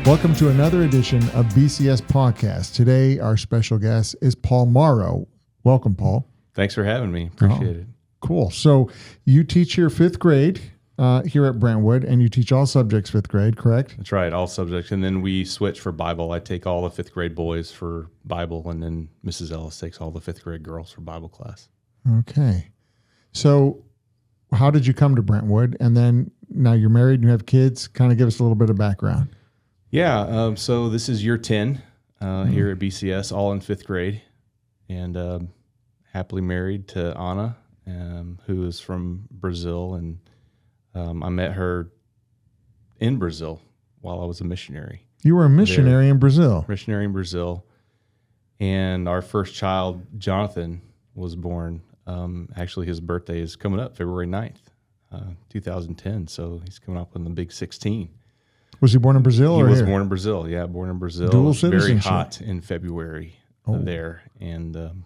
Welcome to another edition of BCS Podcast. Today, our special guest is Paul Morrow. Welcome, Paul. Thanks for having me. Appreciate it. Cool. So you teach here fifth grade here at Brentwood, and you teach all subjects fifth grade, correct? That's right, all subjects. And then we switch for Bible. I take all the fifth grade boys for Bible, and then Mrs. Ellis takes all the fifth grade girls for Bible class. Okay. So how did you come to Brentwood? And then now you're married and you have kids. Kind of give us a little bit of background. Yeah, so this is year 10 here at BCS, all in fifth grade, and happily married to Anna, who is from Brazil, and I met her in Brazil while I was a missionary. You were a missionary in Brazil? Missionary in Brazil, and our first child, Jonathan, was born. Actually, his birthday is coming up February 9th, 2010, so he's coming up on the big 16. Was he born in Brazil or He was here? born in Brazil, yeah, born in Brazil. Dual It was very citizenship. hot in February there. And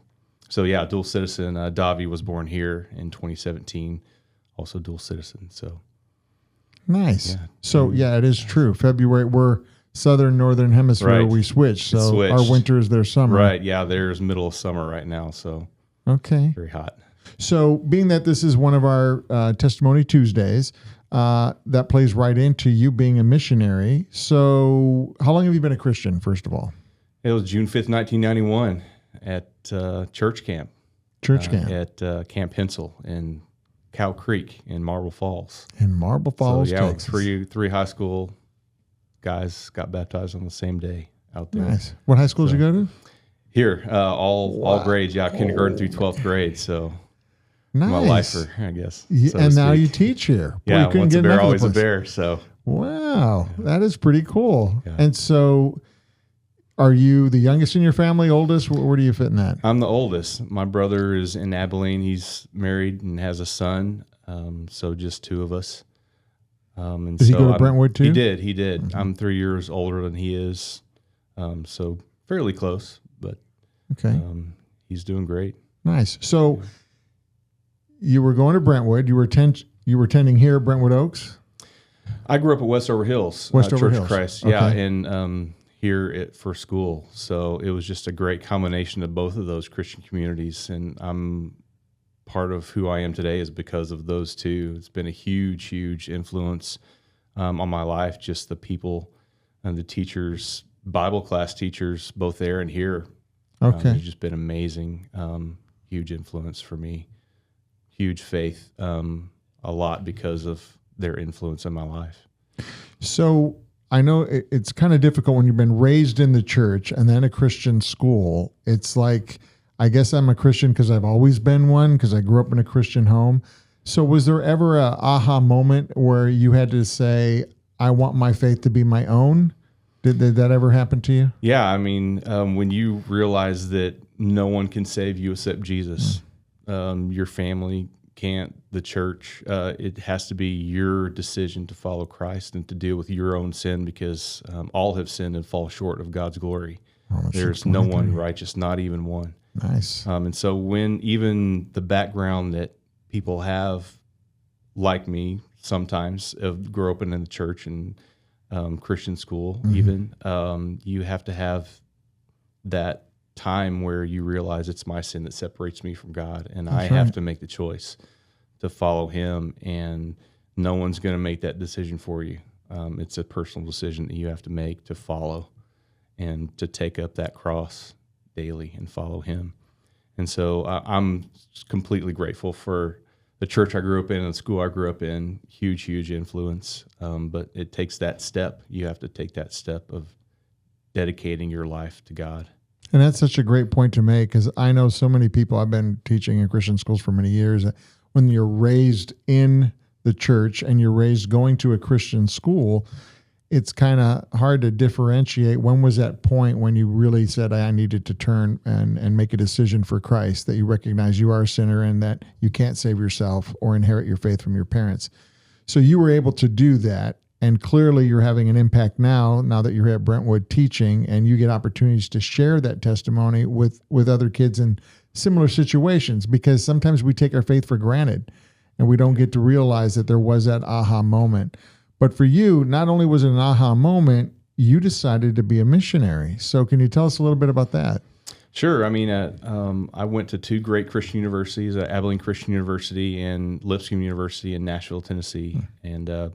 so, yeah, dual citizen. Davi was born here in 2017, also dual citizen. So Nice. Yeah. So, yeah, it is true. February, we're southern, northern hemisphere. Right. We switch. So switched. our winter is their summer. right, yeah, there's middle of summer right now, so Okay. very hot. So being that this is one of our Testimony Tuesdays, that plays right into you being a missionary. So how long have you been a Christian, first of all? It was June 5th, 1991 at church camp. Church camp. At Camp Hensel in Cow Creek in Marble Falls. In Marble Falls, so, yeah, Texas. three high school guys got baptized on the same day out there. Nice. What high school did you go to? Here, all grades, yeah, kindergarten through 12th grade. So Nice. I'm a lifer, I guess. Yeah, so to and now speak. you teach here. Boy, Yeah, you couldn't once a get bear, enough of always the a place. bear. So Wow, that is pretty cool. Yeah. And so are you the youngest in your family, oldest? Where do you fit in that? I'm the oldest. My brother is in Abilene. He's married and has a son. So just two of us. And Does he so go to Brentwood too? He did. Mm-hmm. I'm 3 years older than he is. So fairly close, but Okay. he's doing great. Nice. So you were going to Brentwood. You were attending here at Brentwood Oaks. I grew up at Westover Hills, Westover Church Hills. of Christ. Yeah, Okay. and here for school. So it was just a great combination of both of those Christian communities, and I'm part of who I am today is because of those two. It's been a huge influence on my life. Just the people and the teachers, Bible class teachers, both there and here. Okay. It's just been amazing. Huge influence for me. Huge faith. A lot because of their influence in my life. So I know it's kind of difficult when you've been raised in the church and then a Christian school. It's like, I guess I'm a Christian because I've always been one because I grew up in a Christian home. So was there ever a aha moment where you had to say, I want my faith to be my own? Did that ever happen to you? Yeah, I mean, when you realize that no one can save you except Jesus, your family can't, the church, it has to be your decision to follow Christ and to deal with your own sin because all have sinned and fall short of God's glory. There's no one righteous, not even one. Nice. And so when even the background that people have, like me, sometimes of grow up in the church and Christian school, even, you have to have that time where you realize it's my sin that separates me from God, and I have to make the choice to follow Him, and no one's going to make that decision for you. It's a personal decision that you have to make to follow and to take up that cross daily and follow Him. And so I'm completely grateful for the church I grew up in and the school I grew up in. Huge influence. But it takes that step. You have to take that step of dedicating your life to God. And that's such a great point to make because I know so many people, I've been teaching in Christian schools for many years, that when you're raised in the church and you're raised going to a Christian school, it's kind of hard to differentiate when was that point when you really said, I needed to turn and make a decision for Christ, that you recognize you are a sinner and that you can't save yourself or inherit your faith from your parents. So you were able to do that. And clearly you're having an impact now that you're at Brentwood teaching, and you get opportunities to share that testimony with other kids in similar situations, because sometimes we take our faith for granted and we don't get to realize that there was that aha moment. But for you, not only was it an aha moment, you decided to be a missionary. So can you tell us a little bit about that? Sure. I mean, I went to two great Christian universities, Abilene Christian University and Lipscomb University in Nashville, Tennessee. And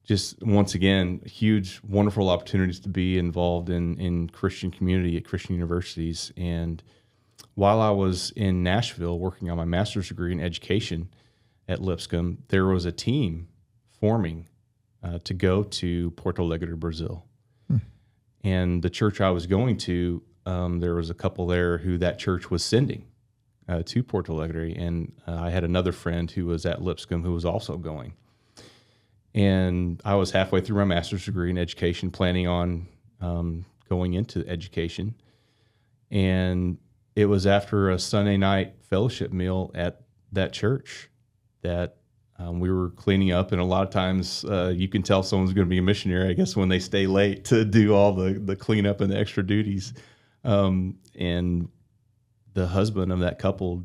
just once again, huge, wonderful opportunities to be involved in Christian community at Christian universities. And while I was in Nashville working on my master's degree in education at Lipscomb, there was a team forming to go to Porto Alegre, Brazil. And the church I was going to, there was a couple there who that church was sending to Porto Alegre. And I had another friend who was at Lipscomb who was also going. And I was halfway through my master's degree in education, planning on going into education. And it was after a Sunday night fellowship meal at that church that we were cleaning up. And a lot of times you can tell someone's going to be a missionary, I guess, when they stay late to do all the cleanup and the extra duties. And the husband of that couple,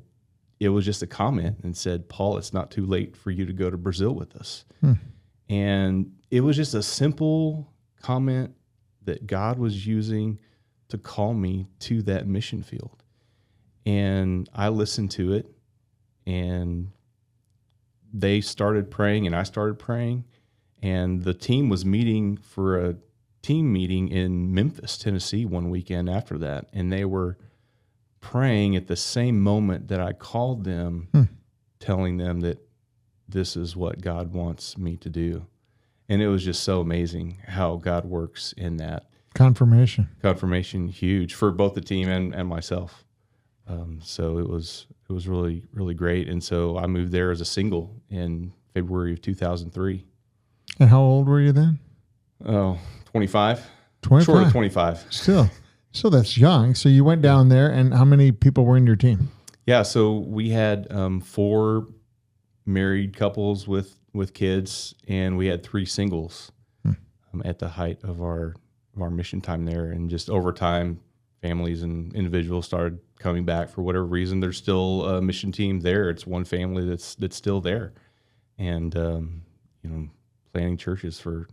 it was just a comment and said, "Paul, it's not too late for you to go to Brazil with us." And it was just a simple comment that God was using to call me to that mission field. And I listened to it, and they started praying, and I started praying, and the team was meeting for a team meeting in Memphis, Tennessee one weekend after that. And they were praying at the same moment that I called them, telling them that this is what God wants me to do. And it was just so amazing how God works in that. Confirmation, huge for both the team and myself. So it was really, really great. And so I moved there as a single in February of 2003. And how old were you then? Oh, 25. 25. Short of 25. Still. So that's young. So you went down there, and how many people were in your team? Yeah, so we had 4 married couples with kids, and we had 3 singles at the height of our mission time there. And just over time, families and individuals started coming back for whatever reason. There's still a mission team there. It's one family that's still there, and planting churches for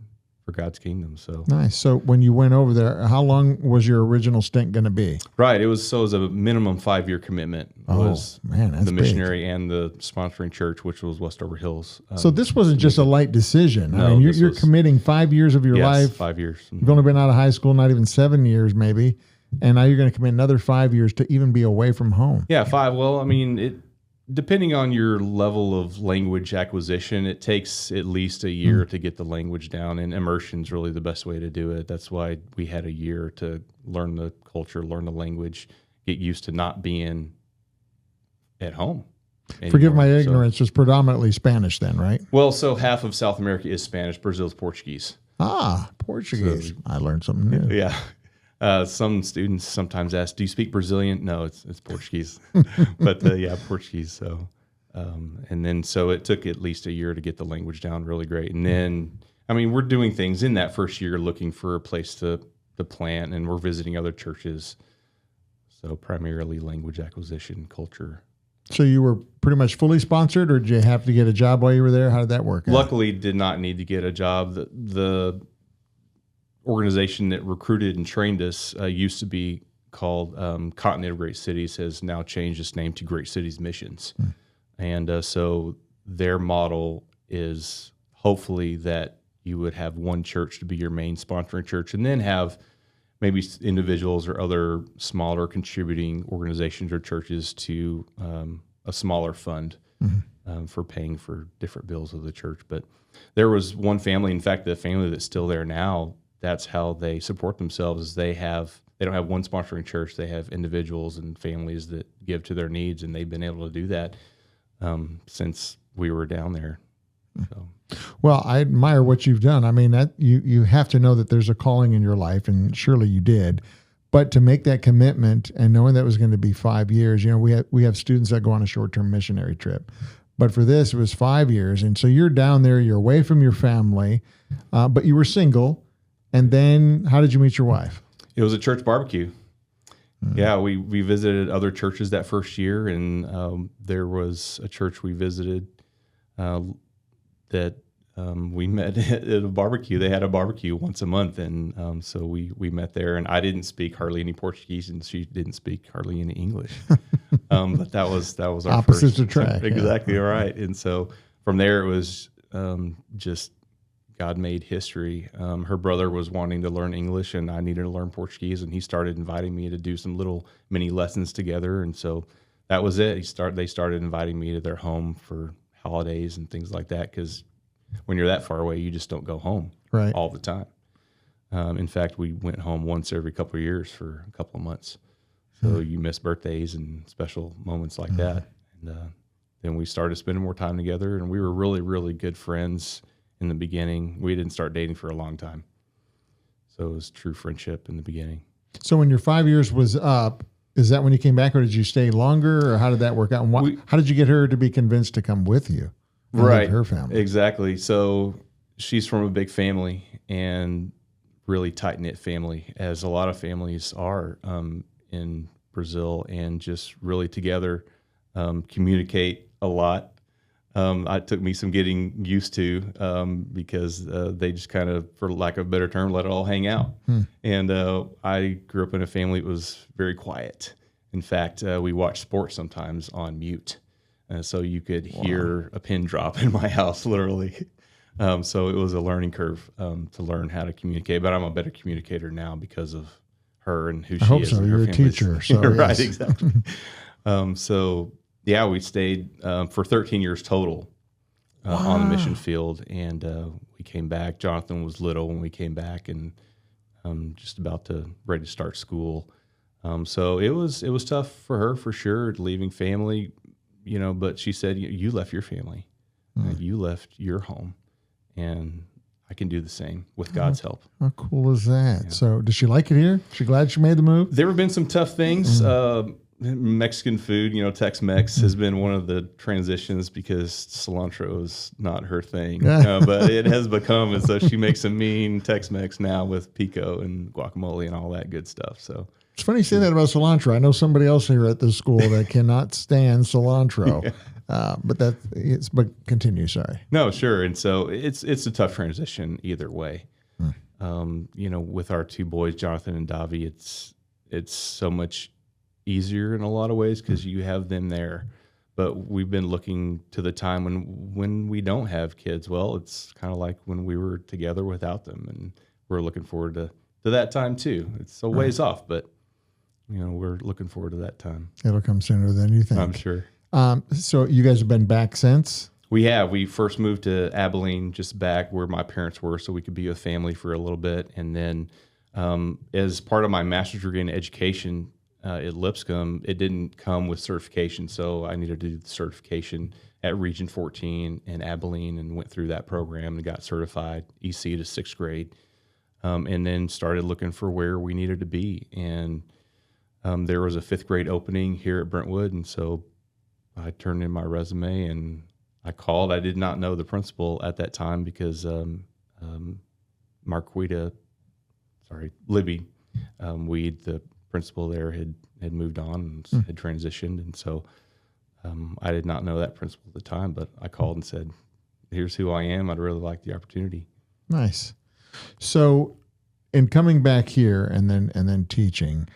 God's kingdom. So nice. So when you went over there, how long was your original stint going to be? Right. It was a minimum 5-year commitment. Was that's the missionary big. And the sponsoring church, which was Westover Hills. So this wasn't just a light decision. No, I mean, you're committing 5 years of your life. 5 years. You've only been out of high school, not even 7 years maybe. And now you're going to commit another 5 years to even be away from home. Yeah, 5. Well, I mean, depending on your level of language acquisition, it takes at least a year to get the language down, and immersion's really the best way to do it. That's why we had a year to learn the culture, learn the language, get used to not being at home anymore. Forgive my ignorance, it's predominantly Spanish then, right? Well, so half of South America is Spanish, Brazil's Portuguese. Portuguese. So, I learned something new. Yeah. Some students sometimes ask, "Do you speak Brazilian?" No, it's Portuguese, but Portuguese. So, and then so it took at least a year to get the language down really great. And then, I mean, we're doing things in that first year, looking for a place to plant, and we're visiting other churches. So primarily language acquisition, culture. So you were pretty much fully sponsored, or did you have to get a job while you were there? How did that work? Luckily, did not need to get a job. The organization that recruited and trained us used to be called Continental of Great Cities, has now changed its name to Great Cities Missions. And so their model is hopefully that you would have one church to be your main sponsoring church, and then have maybe individuals or other smaller contributing organizations or churches to a smaller fund for paying for different bills of the church. But there was one family, in fact, the family that's still there now, that's how they support themselves, is they don't have one sponsoring church. They have individuals and families that give to their needs, and they've been able to do that since we were down there. So. Well, I admire what you've done. I mean, that you have to know that there's a calling in your life, and surely you did. But to make that commitment and knowing that it was going to be 5 years, we have students that go on a short-term missionary trip. But for this, it was 5 years. And so you're down there, you're away from your family, but you were single. And then how did you meet your wife? It was a church barbecue. Yeah, we visited other churches that first year, and there was a church we visited that we met at a barbecue. They had a barbecue once a month, and so we met there. And I didn't speak hardly any Portuguese, and she didn't speak hardly any English. But that was our Opposites first attract. exactly Yeah. right. And so from there, it was just God made history. Her brother was wanting to learn English, and I needed to learn Portuguese, and he started inviting me to do some little mini lessons together. And so that was it. They started inviting me to their home for holidays and things like that, because when you're that far away, you just don't go home Right. all the time. In fact, we went home once every couple of years for a couple of months. So you miss birthdays and special moments like that. And then we started spending more time together, and we were really, really good friends in the beginning. We didn't start dating for a long time. So it was true friendship in the beginning. So when your 5 years was up, is that when you came back, or did you stay longer, or how did that work out? And how did you get her to be convinced to come with you? Right. Her family. Exactly. So she's from a big family and really tight knit family, as a lot of families are in Brazil, and just really together, communicate a lot. It took me some getting used to because they just kind of, for lack of a better term, let it all hang out. And I grew up in a family that was very quiet. In fact, we watched sports sometimes on mute. So you could hear a pin drop in my house, literally. So it was a learning curve to learn how to communicate. But I'm a better communicator now because of her and who she is. I hope so. And her You're a family's- teacher. So right, yes. exactly. So, yeah, we stayed for 13 years total on the mission field. And we came back. Jonathan was little when we came back, and just about ready to start school. So it was tough for her, for sure, leaving family. But she said, you left your family, you left your home, and I can do the same with God's help. How cool is that? Yeah. So does she like it here? She glad she made the move? There have been some tough things. Mexican food, Tex-Mex has been one of the transitions, because cilantro is not her thing, but it has become. And so she makes a mean Tex-Mex now with pico and guacamole and all that good stuff. So it's funny you say that about cilantro. I know somebody else here at this school that cannot stand cilantro, but continue. Sorry. No, sure. And so it's a tough transition either way. With our two boys, Jonathan and Davi, it's so much easier in a lot of ways because you have them there. But we've been looking to the time when we don't have kids. Well, it's kind of like when we were together without them, and we're looking forward to that time too. It's a ways off, but we're looking forward to that time. It'll come sooner than you think. I'm sure. So you guys have been back since? We have. We first moved to Abilene, just back where my parents were, so we could be with family for a little bit. And then as part of my master's degree in education at Lipscomb, it didn't come with certification, so I needed to do the certification at Region 14 in Abilene, and went through that program and got certified EC to 6th grade, and then started looking for where we needed to be. And there was a 5th grade opening here at Brentwood, and so I turned in my resume and I called. I did not know the principal at that time because Libby Weed, the principal there, had moved on and had transitioned. And so I did not know that principal at the time, but I called and said, here's who I am. I'd really like the opportunity. Nice. So in coming back here and then teaching,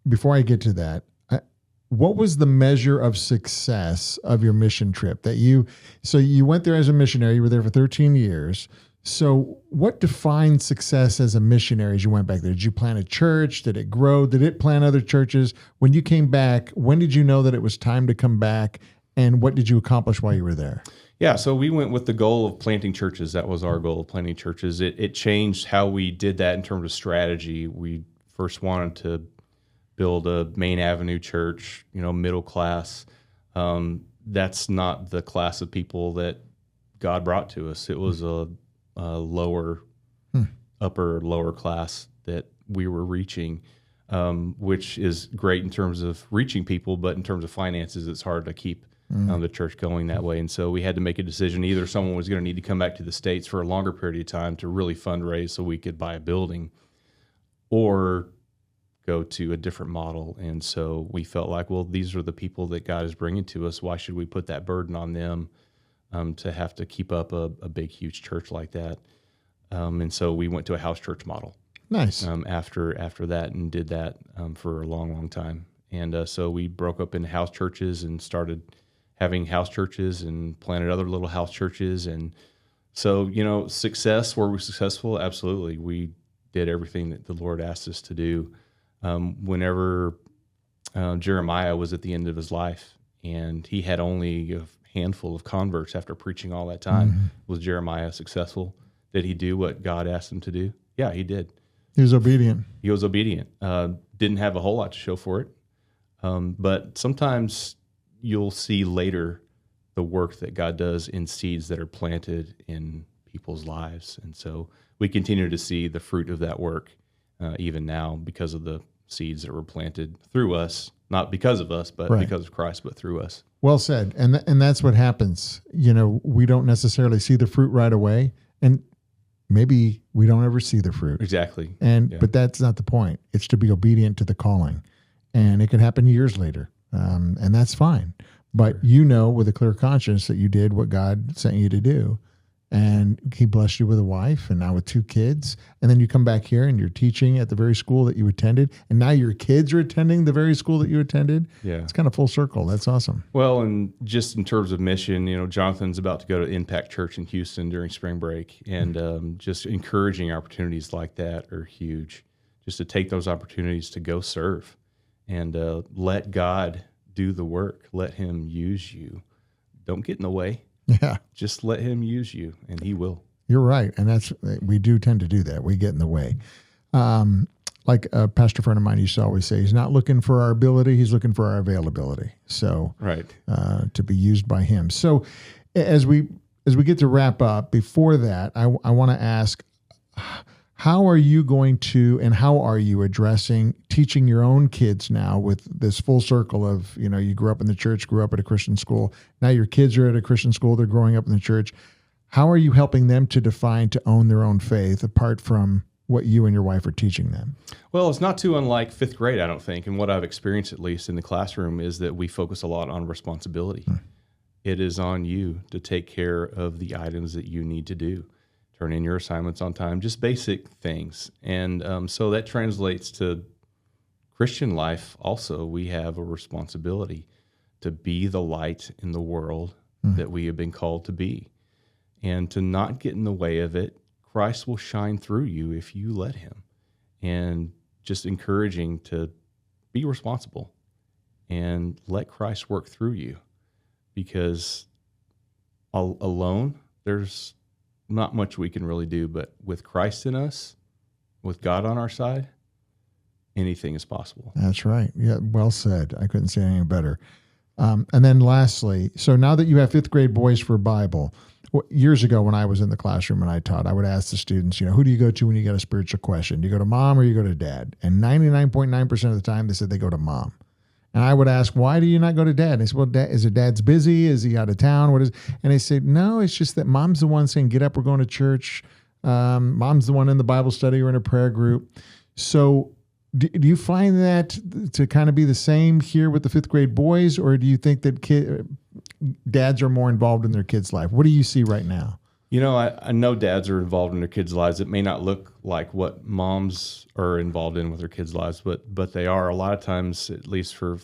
before I get to that, what was the measure of success of your mission trip so you went there as a missionary, you were there for 13 years. So what defined success as a missionary as you went back there? Did you plant a church? Did it grow? Did it plant other churches? When you came back, when did you know that it was time to come back? And what did you accomplish while you were there? Yeah, so we went with the goal of planting churches. That was our goal, of planting churches. It changed how we did that in terms of strategy. We first wanted to build a main avenue church, middle class. That's not the class of people that God brought to us. It was a upper lower class that we were reaching, which is great in terms of reaching people, but in terms of finances, it's hard to keep the church going that way. And so we had to make a decision. Either someone was going to need to come back to the States for a longer period of time to really fundraise so we could buy a building, or go to a different model. And so we felt like, well, these are the people that God is bringing to us. Why should we put that burden on them to have to keep up a big, huge church like that. And so we went to a house church model. Nice. After that, and did that for a long, long time. And so we broke up into house churches and started having house churches and planted other little house churches. And so, success, were we successful? Absolutely. We did everything that the Lord asked us to do. Whenever Jeremiah was at the end of his life and he had only a handful of converts after preaching all that time, was Jeremiah successful? Did he do what God asked him to do? Yeah, he did. He was obedient. He was obedient. Didn't have a whole lot to show for it. But sometimes you'll see later the work that God does in seeds that are planted in people's lives. And so we continue to see the fruit of that work even now because of the seeds that were planted through us, not because of us, but because of Christ, but through us. Well said. And that's what happens. We don't necessarily see the fruit right away. And maybe we don't ever see the fruit. Exactly. But that's not the point. It's to be obedient to the calling. And it can happen years later. And that's fine. But with a clear conscience that you did what God sent you to do. And he blessed you with a wife and now with 2 kids. And then you come back here and you're teaching at the very school that you attended. And now your kids are attending the very school that you attended. Yeah. It's kind of full circle. That's awesome. Well, and just in terms of mission, Jonathan's about to go to Impact Church in Houston during spring break. And just encouraging opportunities like that are huge. Just to take those opportunities to go serve and let God do the work. Let him use you. Don't get in the way. Yeah. Just let him use you and he will. You're right. And we do tend to do that. We get in the way. Like a pastor friend of mine used to always say, he's not looking for our ability. He's looking for our availability. So to be used by him. So as we get to wrap up, before that, I want to ask, how are you going to, and how are you addressing teaching your own kids now with this full circle of, you grew up in the church, grew up at a Christian school. Now your kids are at a Christian school. They're growing up in the church. How are you helping them to own their own faith apart from what you and your wife are teaching them? Well, it's not too unlike 5th grade, I don't think. And what I've experienced, at least in the classroom, is that we focus a lot on responsibility. It is on you to take care of the items that you need to do. Turn in your assignments on time, just basic things. And so that translates to Christian life also. We have a responsibility to be the light in the world that we have been called to be. And to not get in the way of it. Christ will shine through you if you let him. And just encouraging to be responsible and let Christ work through you. Because alone, there's not much we can really do, but with Christ in us, with God on our side, anything is possible. That's right. Yeah, well said. I couldn't say anything better. And then lastly, so now that you have 5th grade boys for Bible, years ago when I was in the classroom and I taught, I would ask the students, who do you go to when you get a spiritual question? Do you go to mom or you go to dad? And 99.9% of the time they said they go to mom. And I would ask, why do you not go to dad? And they said, well, is it dad's busy? Is he out of town? What is? And they said, no, it's just that mom's the one saying, get up, we're going to church. Mom's the one in the Bible study or in a prayer group. So do you find that to kind of be the same here with the 5th grade boys? Or do you think that dads are more involved in their kids' life? What do you see right now? I know dads are involved in their kids' lives. It may not look like what moms are involved in with their kids' lives, but they are. A lot of times, at least for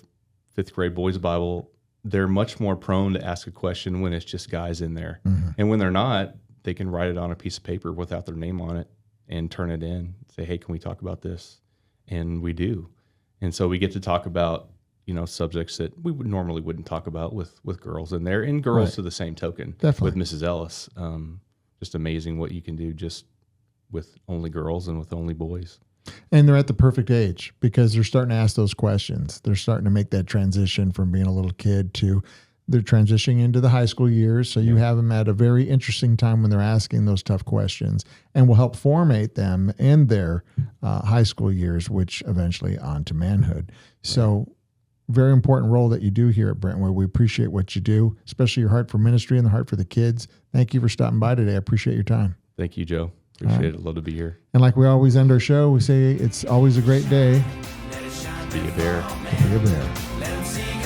5th grade boys' Bible, they're much more prone to ask a question when it's just guys in there. And when they're not, they can write it on a piece of paper without their name on it and turn it in. Say, hey, can we talk about this? And we do. And so we get to talk about subjects that we normally wouldn't talk about with girls in there, and girls to the same token. Definitely. With Mrs. Ellis. Just amazing what you can do just with only girls and with only boys. And they're at the perfect age because they're starting to ask those questions. They're starting to make that transition from being a little kid to they're transitioning into the high school years. So you have them at a very interesting time when they're asking those tough questions and will help formate them in their high school years, which eventually on to manhood. So very important role that you do here at Brentwood. We appreciate what you do, especially your heart for ministry and the heart for the kids. Thank you for stopping by today. I appreciate your time. Thank you, Joe. Appreciate it. Love to be here. And like we always end our show, we say it's always a great day to be a bear. To be a bear.